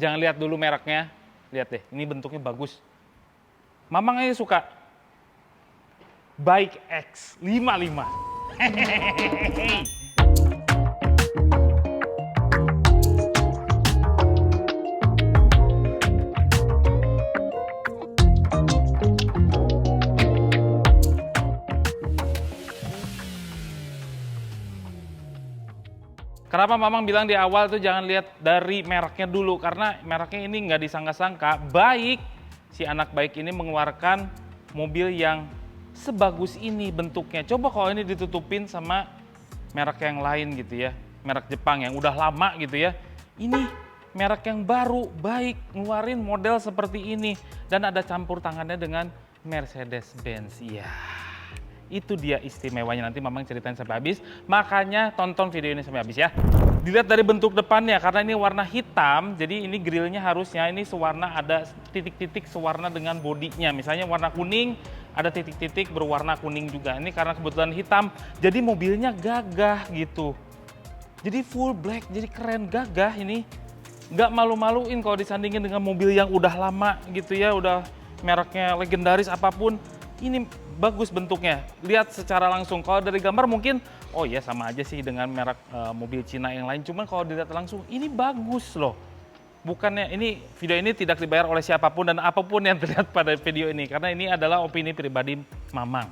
Jangan lihat dulu mereknya. Lihat deh, ini bentuknya bagus. Mamang aja suka. Bike X55. Hehehe. Kenapa Mamang bilang di awal tuh jangan lihat dari mereknya dulu, karena mereknya ini nggak disangka-sangka baik si anak baik ini mengeluarkan mobil yang sebagus ini bentuknya. Coba kalau ini ditutupin sama merek yang lain gitu ya, merek Jepang yang udah lama gitu ya. Ini merek yang baru, baik, ngeluarin model seperti ini dan ada campur tangannya dengan Mercedes-Benz. Iya. Itu dia istimewanya, nanti Mamang ceritain sampai habis. Makanya tonton video ini sampai habis ya. Dilihat dari bentuk depannya, karena ini warna hitam, jadi ini grillnya harusnya ini sewarna, ada titik-titik sewarna dengan bodinya. Misalnya warna kuning, ada titik-titik berwarna kuning juga. Ini karena kebetulan hitam, jadi mobilnya gagah gitu. Jadi full black, jadi keren, gagah ini. Nggak malu-maluin kalau disandingin dengan mobil yang udah lama gitu ya, udah mereknya legendaris apapun. Ini bagus bentuknya, lihat secara langsung. Kalau dari gambar mungkin, oh ya sama aja sih dengan merek mobil Cina yang lain. Cuman kalau dilihat langsung, ini bagus loh. Bukannya, ini video ini tidak dibayar oleh siapapun dan apapun yang terlihat pada video ini. Karena ini adalah opini pribadi Mamang.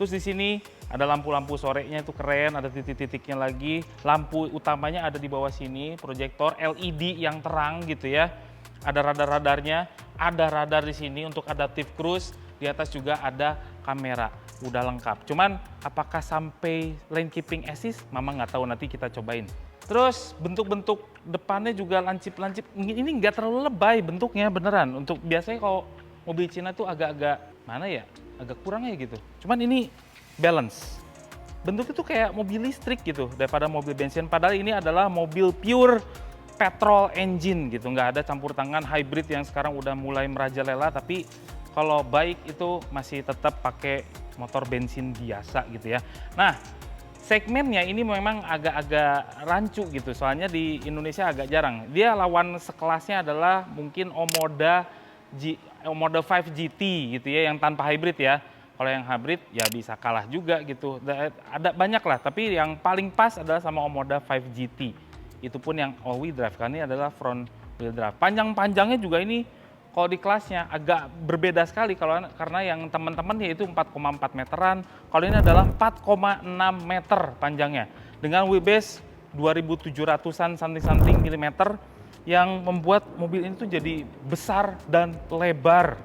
Terus di sini ada lampu-lampu sorenya itu keren, ada titik-titiknya lagi. Lampu utamanya ada di bawah sini, proyektor LED yang terang gitu ya. Ada radar-radarnya, ada radar di sini untuk adaptive cruise. Di atas juga ada kamera, udah lengkap. Cuman apakah sampai lane keeping assist? Mama nggak tahu, nanti kita cobain. Terus bentuk-bentuk depannya juga lancip-lancip. Ini nggak terlalu lebay bentuknya beneran. Untuk biasanya kalau mobil Cina tuh agak-agak mana ya? Agak kurang ya gitu. Cuman ini balance. Bentuknya tuh kayak mobil listrik gitu daripada mobil bensin. Padahal ini adalah mobil pure petrol engine gitu. Nggak ada campur tangan hybrid yang sekarang udah mulai merajalela, tapi kalau baik itu masih tetap pakai motor bensin biasa gitu ya. Nah, segmennya ini memang agak-agak rancu gitu, soalnya di Indonesia agak jarang. Dia lawan sekelasnya adalah mungkin Omoda 5 GT gitu ya, yang tanpa hybrid ya. Kalau yang hybrid ya bisa kalah juga gitu. Ada banyak lah, tapi yang paling pas adalah sama Omoda 5 GT. Itu pun yang all wheel drive, karena ini adalah front wheel drive. Panjang-panjangnya juga ini kalau di kelasnya agak berbeda sekali karena yang teman-teman yaitu 4,4 meteran. Kalau ini adalah 4,6 meter panjangnya dengan wheelbase 2700-an something milimeter yang membuat mobil ini tuh jadi besar dan lebar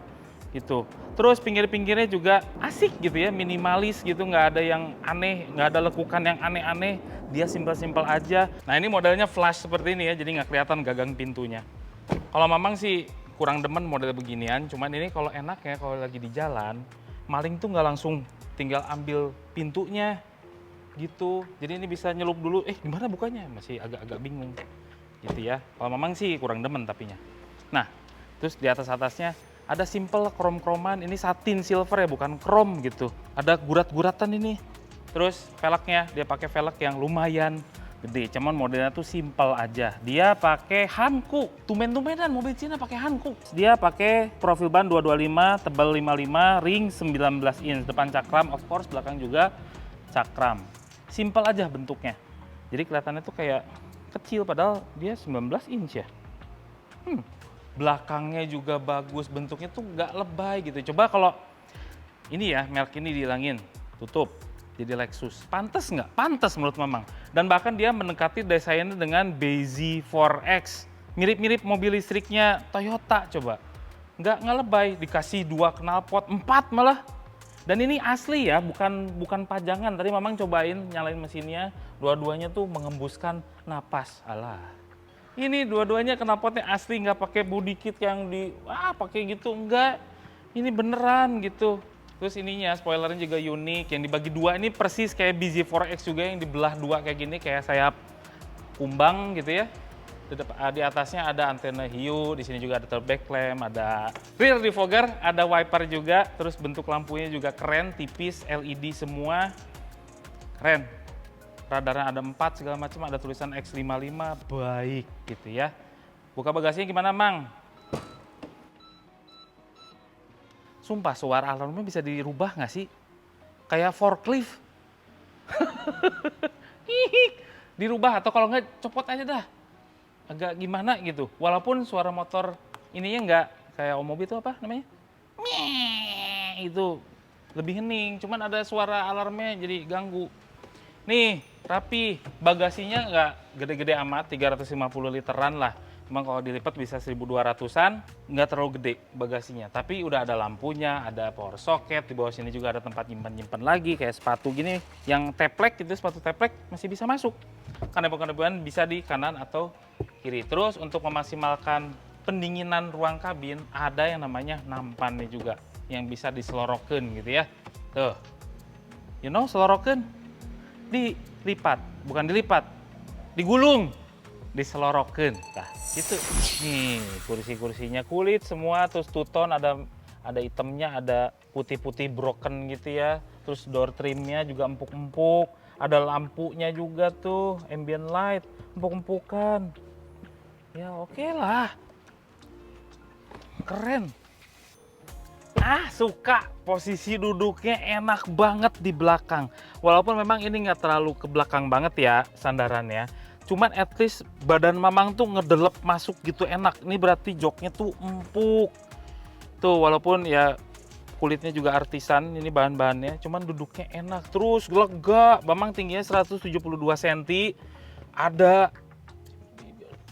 gitu. Terus pinggir-pinggirnya juga asik gitu ya, minimalis gitu, nggak ada yang aneh, nggak ada lekukan yang aneh-aneh. Dia simpel-simpel aja. Nah ini modelnya flash seperti ini ya, jadi nggak kelihatan gagang pintunya. Kalau Mamang sih kurang demen model beginian, cuman ini kalau enak ya kalau lagi di jalan, maling tuh nggak langsung tinggal ambil pintunya gitu. Jadi ini bisa nyelup dulu, gimana bukanya? Masih agak-agak bingung gitu ya. Kalau Mamang sih kurang demen tapinya. Nah, terus di atas-atasnya ada simple krom-kroman, ini satin silver ya, bukan krom gitu. Ada gurat-guratan ini. Terus velgnya, dia pakai velg yang lumayan gede, cuman modelnya tuh simple aja. Dia pakai Hankook, tumben-tumbenan mobil Cina pakai Hankook. Dia pakai profil ban 225, tebal 55, ring 19 inch, depan cakram, of course belakang juga cakram. Simple aja bentuknya. Jadi kelihatannya tuh kayak kecil, padahal dia 19 inch ya. Belakangnya juga bagus, bentuknya tuh nggak lebay gitu. Coba kalau ini ya, merek ini dihilangin, tutup. Jadi Lexus, pantas nggak? Pantas menurut Mamang. Dan bahkan dia mendekati desainnya dengan BZ4X. Mirip-mirip mobil listriknya Toyota coba. Nggak lebay, dikasih 2 knalpot, 4 malah. Dan ini asli ya, bukan pajangan. Tadi Mamang cobain nyalain mesinnya, dua-duanya tuh mengembuskan napas. Alah. Ini dua-duanya knalpotnya asli, nggak pakai body kit yang pakai gitu, enggak. Ini beneran gitu. Terus ininya, spoilernya juga unik, yang dibagi dua ini persis kayak BZ4X juga yang dibelah dua kayak gini, kayak sayap kumbang gitu ya. Di atasnya ada antena hiu, di sini juga ada tail back lamp, ada rear defogger, ada wiper juga, terus bentuk lampunya juga keren, tipis, LED semua, keren. Radarnya ada 4 segala macam, ada tulisan X55, baik gitu ya. Buka bagasinya gimana, Mang? Sumpah, suara alarmnya bisa dirubah nggak sih? Kayak forklift. Dirubah atau kalau nggak copot aja dah. Agak gimana gitu. Walaupun suara motor ininya nggak kayak mobil itu apa namanya? Itu lebih hening. Cuman ada suara alarmnya jadi ganggu. Nih, rapi. Bagasinya nggak gede-gede amat, 350 literan lah. Emang kalau dilipat bisa 1200-an, nggak terlalu gede bagasinya. Tapi udah ada lampunya, ada power socket, di bawah sini juga ada tempat nyimpan-nyimpan lagi, kayak sepatu gini, yang teplek gitu, sepatu teplek masih bisa masuk. Kanep-kanepan bisa di kanan atau kiri. Terus untuk memaksimalkan pendinginan ruang kabin, ada yang namanya nampan nih juga, yang bisa diselorokin gitu ya. Tuh, you know selorokin? Dilipat, bukan dilipat, digulung, diselorokin. Nah, gitu. Nih, kursi-kursinya kulit semua, terus two-tone ada hitamnya, ada putih-putih broken gitu ya. Terus door trimnya juga empuk-empuk, ada lampunya juga tuh, ambient light, empuk-empukan. Ya oke lah. Keren. Suka posisi duduknya enak banget di belakang. Walaupun memang ini nggak terlalu ke belakang banget ya sandarannya. Cuman at least badan Mamang tuh ngedelep masuk gitu enak. Ini berarti joknya tuh empuk. Tuh walaupun ya kulitnya juga artisan ini bahan-bahannya. Cuman duduknya enak. Terus lega. Mamang tingginya 172 cm. Ada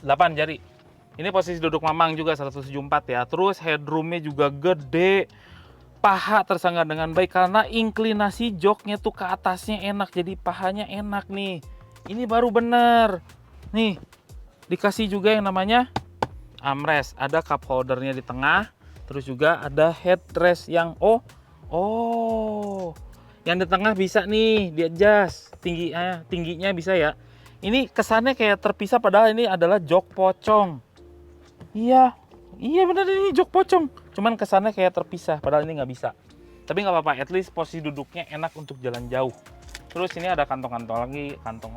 8 jari. Ini posisi duduk Mamang juga 174 ya. Terus headroomnya juga gede. Paha tersangga dengan baik karena inklinasi joknya tuh ke atasnya enak. Jadi pahanya enak nih. Ini baru bener. Nih, dikasih juga yang namanya armrest. Ada cup holdernya di tengah. Terus juga ada headrest yang yang di tengah bisa nih di-adjust tingginya bisa ya. Ini kesannya kayak terpisah padahal ini adalah jok pocong. Iya benar ini jok pocong. Cuman kesannya kayak terpisah padahal ini nggak bisa. Tapi nggak apa-apa, at least posisi duduknya enak untuk jalan jauh. Terus ini ada kantong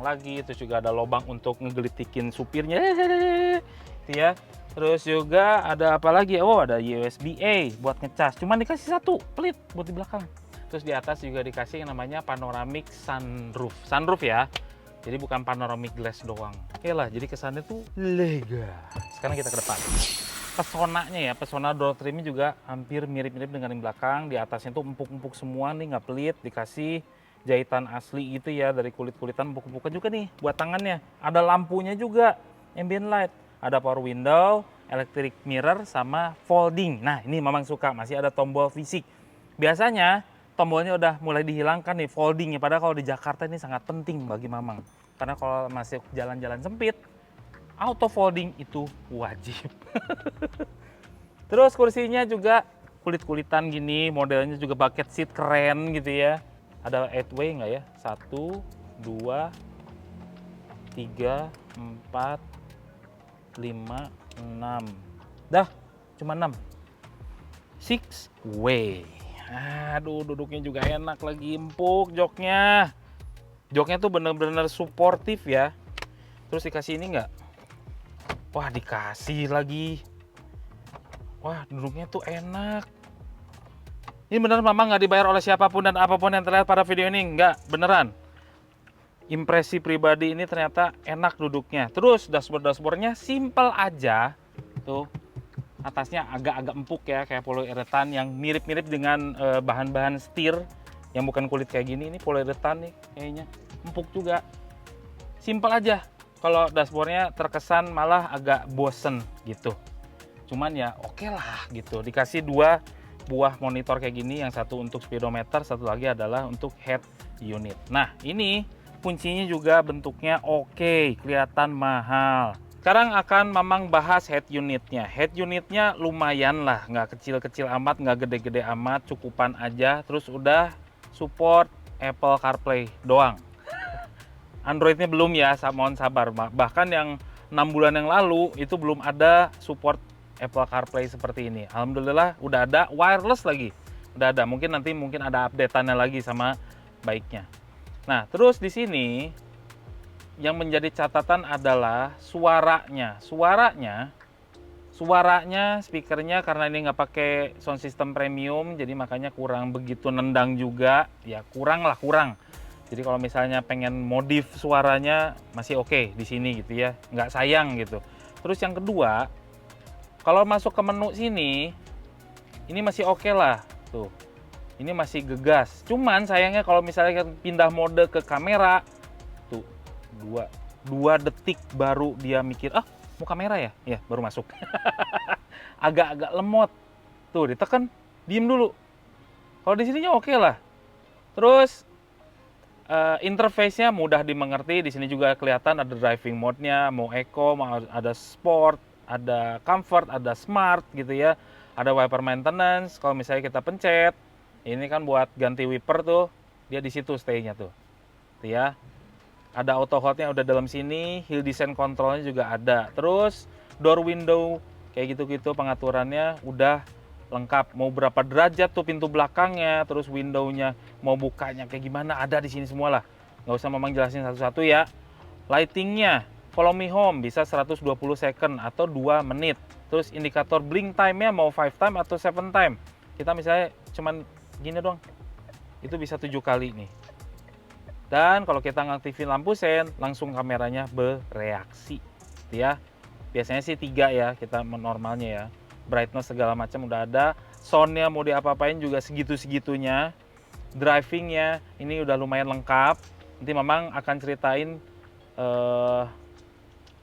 lagi, terus juga ada lubang untuk ngegelitikin supirnya, gitu ya. Terus juga ada apa lagi? Oh, ada USB-A buat ngecas. Cuman dikasih satu pelit buat di belakang. Terus di atas juga dikasih yang namanya panoramic sunroof ya. Jadi bukan panoramic glass doang. Oke lah, jadi kesannya tuh lega. Sekarang kita ke depan. Pesonanya ya, pesona door trimnya juga hampir mirip-mirip dengan yang belakang. Di atasnya tuh empuk-empuk semua nih, nggak pelit. Dikasih jahitan asli gitu ya, dari kulit-kulitan empuk-empukan juga nih buat tangannya. Ada lampunya juga, ambient light. Ada power window, electric mirror, sama folding. Nah ini Mamang suka, masih ada tombol fisik. Biasanya tombolnya udah mulai dihilangkan nih foldingnya. Padahal kalau di Jakarta ini sangat penting bagi Mamang. Karena kalau masih jalan-jalan sempit, auto folding itu wajib. Terus kursinya juga kulit-kulitan gini, modelnya juga bucket seat keren gitu ya. Ada 8 way nggak ya? 1, 2, 3, 4, 5, 6. Dah, cuma 6. 6 way. Aduh, duduknya juga enak lagi, empuk joknya. Joknya tuh bener-bener suportif ya. Terus dikasih ini nggak? Wah, dikasih lagi. Wah, duduknya tuh enak. Ini beneran Mamang nggak dibayar oleh siapapun dan apapun yang terlihat pada video ini. Nggak, beneran. Impresi pribadi ini ternyata enak duduknya. Terus dashboardnya simple aja. Tuh, atasnya agak-agak empuk ya, kayak polyurethane yang mirip-mirip dengan bahan-bahan setir yang bukan kulit kayak gini. Ini polyurethane nih kayaknya, empuk juga. Simple aja. Kalau dashboardnya terkesan malah agak bosen gitu. Cuman ya oke lah gitu. Dikasih 2 buah monitor kayak gini, yang satu untuk speedometer, satu lagi adalah untuk head unit. Nah ini kuncinya juga bentuknya oke, kelihatan mahal. Sekarang akan Mamang bahas head unitnya. Head unitnya lumayan lah, nggak kecil-kecil amat, nggak gede-gede amat, cukupan aja. Terus udah support Apple CarPlay doang. Androidnya belum ya, mohon sabar. Bahkan yang 6 bulan yang lalu itu belum ada support Apple CarPlay seperti ini. Alhamdulillah udah ada, wireless lagi. Udah ada, mungkin ada update-annya lagi sama baiknya. Nah, terus di sini yang menjadi catatan adalah suaranya. Suaranya Suaranya, speakernya karena ini nggak pakai sound system premium, jadi makanya kurang begitu nendang juga. Ya kurang. Jadi kalau misalnya pengen modif suaranya masih oke di sini gitu ya, nggak sayang gitu. Terus yang kedua, kalau masuk ke menu sini, ini masih oke lah tuh. Ini masih gegas. Cuman sayangnya kalau misalnya pindah mode ke kamera, tuh 2 detik baru dia mikir, mau kamera ya? Ya, baru masuk. Agak-agak lemot. Tuh, ditekan, diem dulu. Kalau di sininya oke lah. Terus interface-nya mudah dimengerti. Di sini juga kelihatan ada driving mode-nya, mau eco, mau ada sport, ada comfort, ada smart gitu ya. Ada wiper maintenance. Kalau misalnya kita pencet, ini kan buat ganti wiper tuh, dia di situ stay-nya tuh. Tuh ya. Ada auto hold-nya udah dalam sini, hill descent control-nya juga ada. Terus door window kayak gitu-gitu pengaturannya udah lengkap. Mau berapa derajat tuh pintu belakangnya, terus window-nya mau bukanya kayak gimana ada di sini semua lah. Nggak usah memang jelasin satu-satu ya. Lighting-nya follow me home bisa 120 second atau 2 menit. Terus indikator blink time-nya mau 5 time atau 7 time. Kita misalnya cuman gini doang. Itu bisa 7 kali nih. Dan kalau kita ngaktifin lampu sen, langsung kameranya bereaksi. Ya, biasanya sih 3 ya kita normalnya ya. Brightness segala macam udah ada. Soundnya mau diapa-apain juga segitu-segitunya. Drivingnya ini udah lumayan lengkap. Nanti memang akan ceritain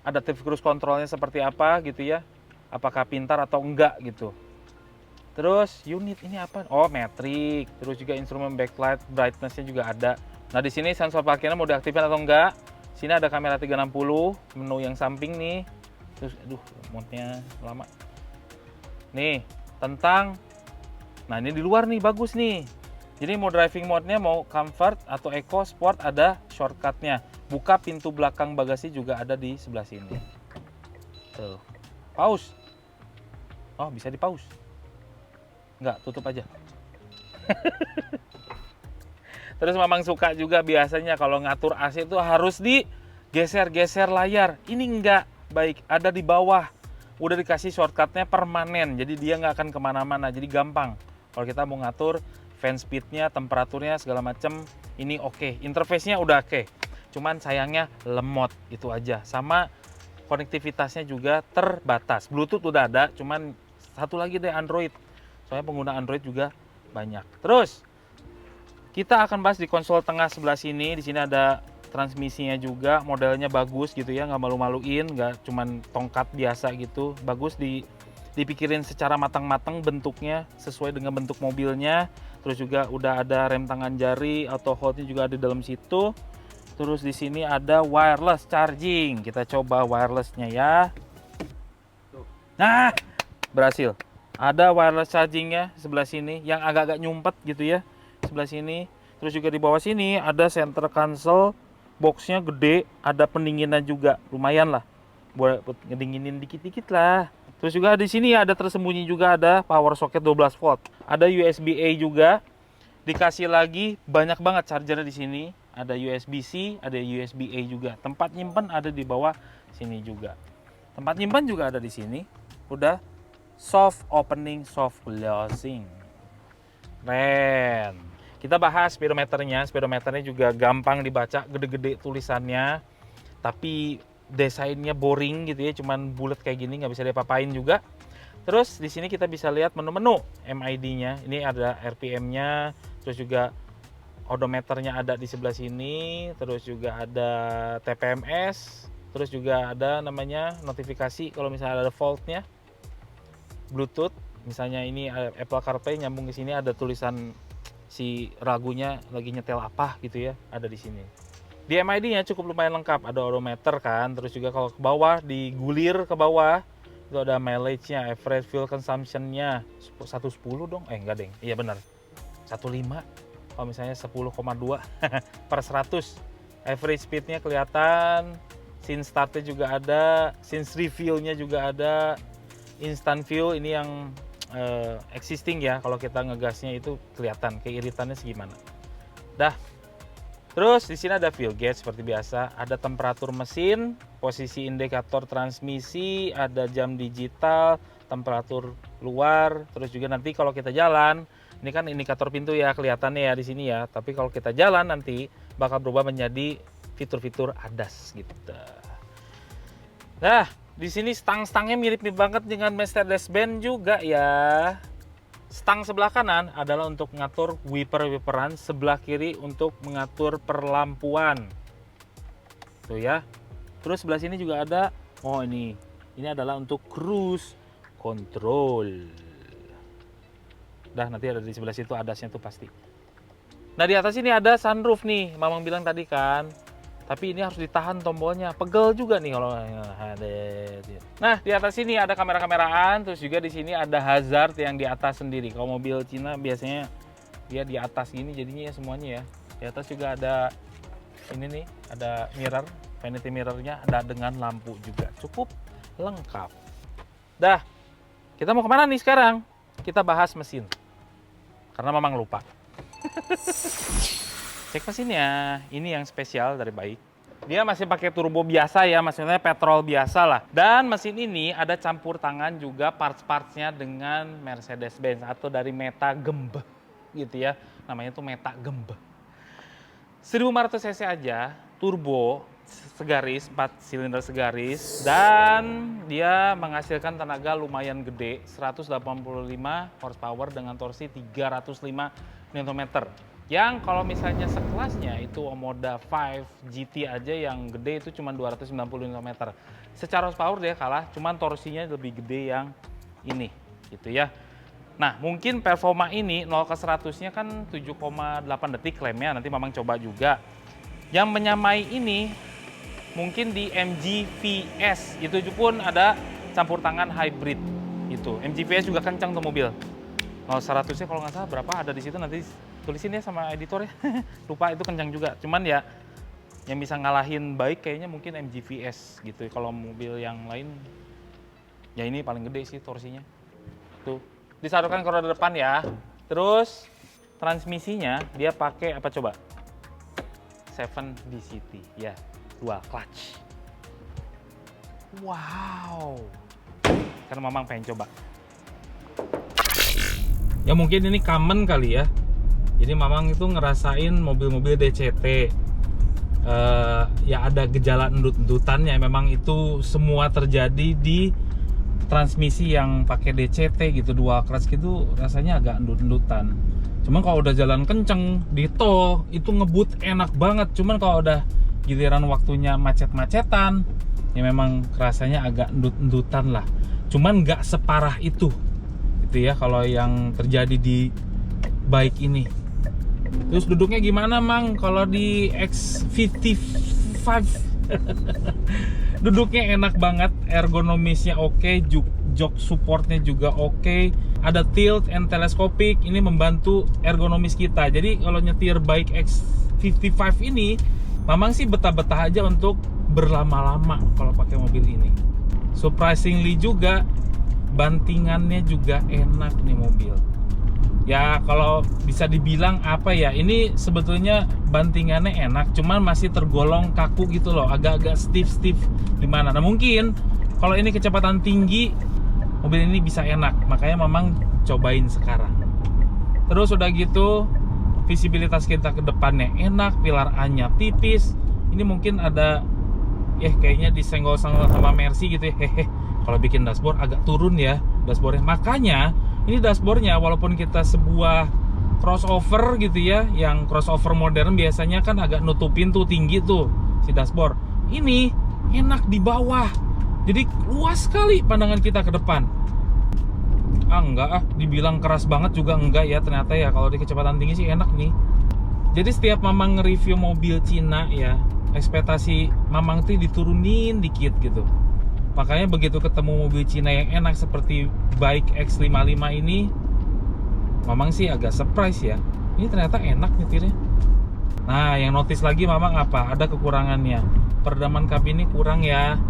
adaptive cruise controlnya seperti apa gitu ya. Apakah pintar atau enggak gitu. Terus unit ini apa? Oh, metrik. Terus juga instrumen backlight, brightness-nya juga ada. Nah, di sini sensor parkirnya mau diaktifkan atau enggak. Sini ada kamera 360, menu yang samping nih. Terus mode-nya lama. Nih, tentang nah ini di luar nih bagus nih. Jadi mau driving mode-nya mau comfort atau eco sport ada shortcut-nya. Buka pintu belakang bagasi juga ada di sebelah sini. Tuh. Pause. Oh, bisa di-pause. Enggak, tutup aja. Terus memang suka juga biasanya kalau ngatur AC itu harus digeser-geser layar. Ini enggak, baik ada di bawah. Udah dikasih shortcutnya permanen, jadi dia nggak akan kemana-mana, jadi gampang. Kalau kita mau ngatur fan speednya, temperaturnya, segala macam, ini oke. Interface-nya udah oke. Cuman sayangnya lemot, itu aja. Sama konektivitasnya juga terbatas. Bluetooth udah ada, cuman satu lagi deh Android. Soalnya pengguna Android juga banyak. Terus kita akan bahas di konsol tengah sebelah sini. Di sini ada transmisinya juga, modelnya bagus gitu ya, nggak malu-maluin, nggak cuman tongkat biasa gitu. Bagus dipikirin secara matang-matang bentuknya sesuai dengan bentuk mobilnya. Terus juga udah ada rem tangan jari, auto hold-nya juga ada dalam situ. Terus di sini ada wireless charging. Kita coba wirelessnya ya. Nah, berhasil. Ada wireless chargingnya sebelah sini yang agak-agak nyumpet gitu ya. Sebelah sini. Terus juga di bawah sini ada center console, boxnya gede, ada pendinginan juga, lumayan lah buat ngedinginin dikit-dikit lah. Terus juga di sini ada tersembunyi juga ada power socket 12 volt, ada USB-A juga, dikasih lagi banyak banget charger di sini, ada USB-C, ada USB-A juga. Tempat nyimpen ada di bawah sini juga. Tempat nyimpen juga ada di sini. Udah soft opening, soft closing. Keren. Kita bahas speedometernya. Speedometernya juga gampang dibaca, gede-gede tulisannya. Tapi desainnya boring gitu ya, cuman bulat kayak gini, nggak bisa diapa-apain juga. Terus di sini kita bisa lihat menu-menu MID-nya. Ini ada RPM-nya, terus juga odometernya ada di sebelah sini, terus juga ada TPMS, terus juga ada namanya notifikasi kalau misalnya ada fault-nya. Bluetooth, misalnya ini Apple CarPlay nyambung ke sini, ada tulisan si ragunya lagi nyetel apa gitu ya, ada di sini. Di MID-nya cukup lumayan lengkap, ada odometer kan, terus juga kalau ke bawah, digulir ke bawah, itu ada mileage-nya, average fuel consumption-nya, 110 dong, enggak deng, iya benar, 15, kalau misalnya 10,2 per 100. Average speed-nya kelihatan, scene start-nya juga ada, scene refill-nya juga ada, instant fuel ini yang existing ya, kalau kita ngegasnya itu kelihatan keiritannya segimana. Dah, Terus di sini ada fuel gauge seperti biasa, ada temperatur mesin, posisi indikator transmisi, ada jam digital, temperatur luar, terus juga nanti kalau kita jalan, ini kan indikator pintu ya kelihatannya ya di sini ya, tapi kalau kita jalan nanti bakal berubah menjadi fitur-fitur ADAS gitu. Nah, di sini stang-stangnya mirip-mirip banget dengan Mercedes-Benz juga ya. Stang sebelah kanan adalah untuk mengatur wiper-wiperan, sebelah kiri untuk mengatur perlampuan. Tuh ya. Terus sebelah sini juga ada, oh ini adalah untuk cruise control. Dah nanti ada di sebelah situ ADAS-nya tuh pasti. Nah di atas ini ada sunroof nih, Mamang bilang tadi kan. Tapi ini harus ditahan tombolnya, pegel juga nih kalau ada. Nah di atas sini ada kamera-kameraan, terus juga di sini ada hazard yang di atas sendiri. Kalau mobil Cina biasanya dia di atas gini jadinya ya semuanya ya. Di atas juga ada ini nih, ada mirror, vanity mirrornya ada dengan lampu juga, cukup lengkap. Dah, kita mau kemana nih sekarang? Kita bahas mesin, karena Mamang lupa. Cek mesinnya, ini yang spesial dari Baik. Dia masih pakai turbo biasa ya, maksudnya petrol biasa lah. Dan mesin ini ada campur tangan juga parts-partsnya dengan Mercedes-Benz atau dari Meta Gembe gitu ya. Namanya tuh Meta Gembe. 1500 cc aja, turbo segaris, 4 silinder segaris, dan dia menghasilkan tenaga lumayan gede, 185 horsepower dengan torsi 305 Nm. Yang kalau misalnya sekelasnya itu Omoda 5 GT aja yang gede itu cuma 290 Nm. Secara horsepower dia kalah, cuman torsinya lebih gede yang ini gitu ya. Nah mungkin performa ini 0 ke 100-nya kan 7,8 detik klaimnya, nanti Mamang coba juga. Yang menyamai ini mungkin di MG VS, itu pun ada campur tangan hybrid itu. MG VS juga kencang tuh mobil. 0 100-nya kalau nggak salah berapa ada di situ, nanti tulisin ya sama editor ya. Lupa, itu kencang juga. Cuman ya yang bisa ngalahin Baik kayaknya mungkin MG VS gitu. Kalau mobil yang lain ya ini paling gede sih torsinya. Tuh, disalurkan ke roda depan ya. Terus transmisinya dia pakai apa coba? 7 DCT ya, dual clutch. Wow. Karena Mamang pengen coba. Ya mungkin ini common kali ya. Jadi Mamang itu ngerasain mobil-mobil DCT. Ya ada gejala endut-endutannya. Memang itu semua terjadi di transmisi yang pakai DCT gitu, dual clutch gitu, rasanya agak endut-endutan. Cuman kalau udah jalan kenceng di tol itu ngebut enak banget. Cuman kalau udah giliran waktunya macet-macetan ya memang rasanya agak endut-endutan lah. Cuman nggak separah itu gitu ya kalau yang terjadi di Baik ini. Terus duduknya gimana Mang kalau di X55? Duduknya enak banget, ergonomisnya oke, jok supportnya juga oke, ada tilt and telescopic, ini membantu ergonomis kita. Jadi kalau nyetir Baik X55 ini, Mamang sih betah-betah aja untuk berlama-lama kalau pakai mobil ini. Surprisingly juga bantingannya juga enak nih mobil. Ya kalau bisa dibilang apa ya, ini sebetulnya bantingannya enak, cuman masih tergolong kaku gitu loh, agak-agak stiff dimana. Nah mungkin kalau ini kecepatan tinggi, mobil ini bisa enak, makanya Mamang cobain sekarang. Terus udah gitu, visibilitas kita ke depannya enak, pilar A-nya tipis. Ini mungkin ada, kayaknya disenggol sama Mercy gitu ya. Kalau bikin dashboard agak turun ya dashboardnya. Makanya ini dashboardnya walaupun kita sebuah crossover gitu ya, yang crossover modern biasanya kan agak nutupin tuh tinggi tuh si dashboard. Ini enak di bawah, jadi luas sekali pandangan kita ke depan. Dibilang keras banget juga enggak ya ternyata ya. Kalau di kecepatan tinggi sih enak nih. Jadi setiap Mamang nge-review mobil Cina ya, ekspektasi Mamang tuh diturunin dikit gitu. Makanya begitu ketemu mobil Cina yang enak seperti Baik X55 ini, Mamang sih agak surprise ya. Ini ternyata enak nyetirnya. Nah, yang notice lagi Mamang apa? Ada kekurangannya. Peredaman kabin ini kurang ya.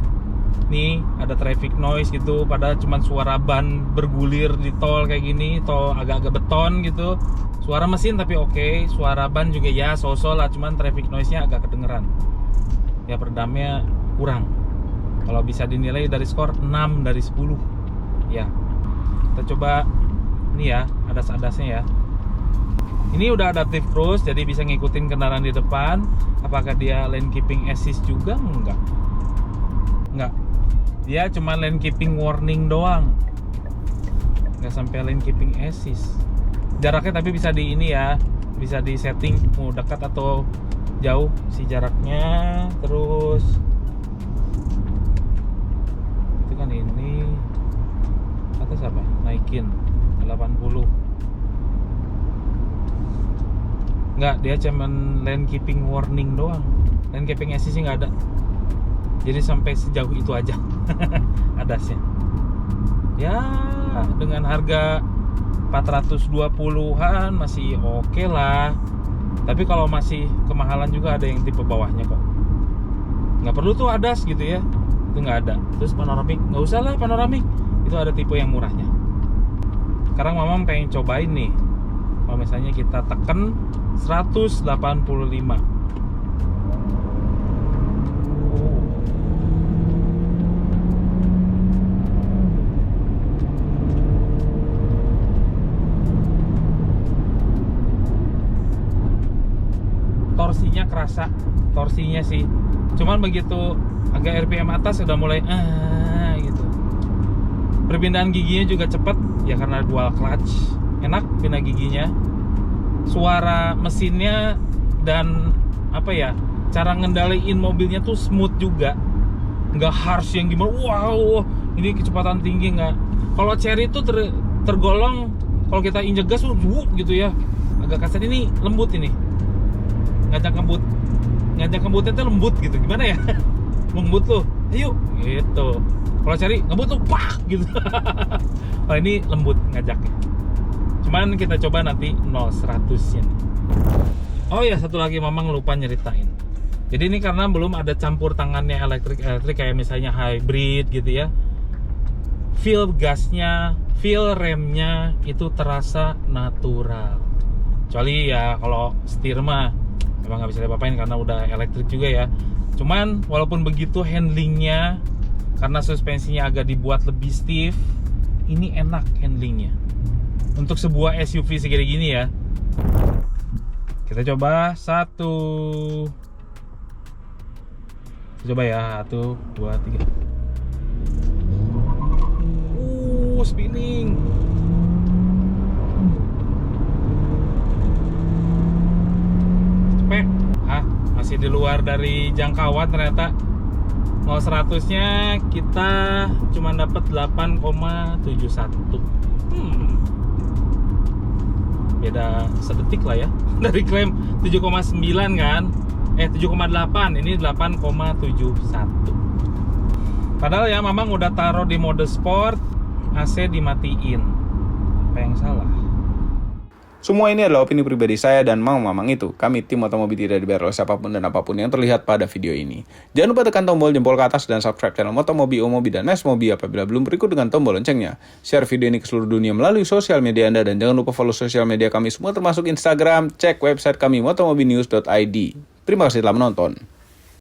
nih ada traffic noise gitu, padahal cuman suara ban bergulir di tol kayak gini, tol agak-agak beton gitu. Suara mesin tapi oke, suara ban juga ya so-so lah, cuman traffic noise-nya agak kedengeran. Ya peredamnya kurang. Kalau bisa dinilai dari skor 6 dari 10. Ya. Kita coba ini ya, adas-adasnya ya. Ini udah adaptive cruise, jadi bisa ngikutin kendaraan di depan. Apakah dia lane keeping assist juga? Enggak. Dia cuma lane keeping warning doang. Enggak sampai lane keeping assist. Jaraknya tapi bisa di ini ya, bisa di setting mau dekat atau jauh si jaraknya. Terus itu kan ini atas apa? Naikin 80. Enggak, dia cuman lane keeping warning doang. Lane keeping assist nggak ada. Jadi sampai sejauh itu aja adasnya. Ya, dengan harga 420-an masih oke lah. Tapi kalau masih kemahalan juga ada yang tipe bawahnya kok. Nggak perlu tuh adas gitu ya. Itu nggak ada. Terus panoramik, nggak usah lah panoramik. Itu ada tipe yang murahnya. Sekarang Mamang pengen cobain nih. Kalau misalnya kita tekan 185. Torsinya kerasa, torsinya sih. Cuman begitu agak RPM atas udah mulai gitu. Perpindahan giginya juga cepet ya karena dual clutch. Enak pindah giginya. Suara mesinnya dan apa ya, cara ngendaliin mobilnya tuh smooth juga. Nggak harsh yang gimana, wow ini kecepatan tinggi, nggak. Kalau Cherry itu tergolong kalau kita injek gas gitu ya, agak kasar. Ini lembut ini. Ngajak ngebutnya tuh lembut gitu, gimana ya? Lembut loh, ayo gitu. Kalau Cherry ngebut tuh pak gitu. Oh ini lembut ngajaknya. Cuman kita coba nanti 0-100 nya. Oh ya, satu lagi Mamang lupa nyeritain. Jadi ini karena belum ada campur tangannya elektrik kayak misalnya hybrid gitu ya. Feel gasnya, feel remnya itu terasa natural. Kecuali ya kalau setir mah memang nggak bisa diapa-apain karena udah elektrik juga ya. Cuman walaupun begitu handlingnya, karena suspensinya agak dibuat lebih stiff, ini enak handlingnya untuk sebuah SUV segede gini ya. Kita coba satu. Coba ya, 1, 2, 3. Spinning. Cepet. Masih di luar dari jangkauan ternyata. 0-100 nya kita cuma dapat 8,71. Beda sedetik lah ya. Dari klaim 7,9 kan. 7,8, ini 8,71. Padahal ya Mamang udah taruh di mode sport, AC dimatiin. Apa yang salah? Semua ini adalah opini pribadi saya dan Mamang itu. Kami tim Motomobi tidak dibayar oleh siapapun dan apapun yang terlihat pada video ini. Jangan lupa tekan tombol jempol ke atas dan subscribe channel Motomobi, Omobi, dan Mesmobi apabila belum berikut dengan tombol loncengnya. Share video ini ke seluruh dunia melalui sosial media Anda dan jangan lupa follow sosial media kami semua termasuk Instagram. Cek website kami motomobinews.id. Terima kasih telah menonton.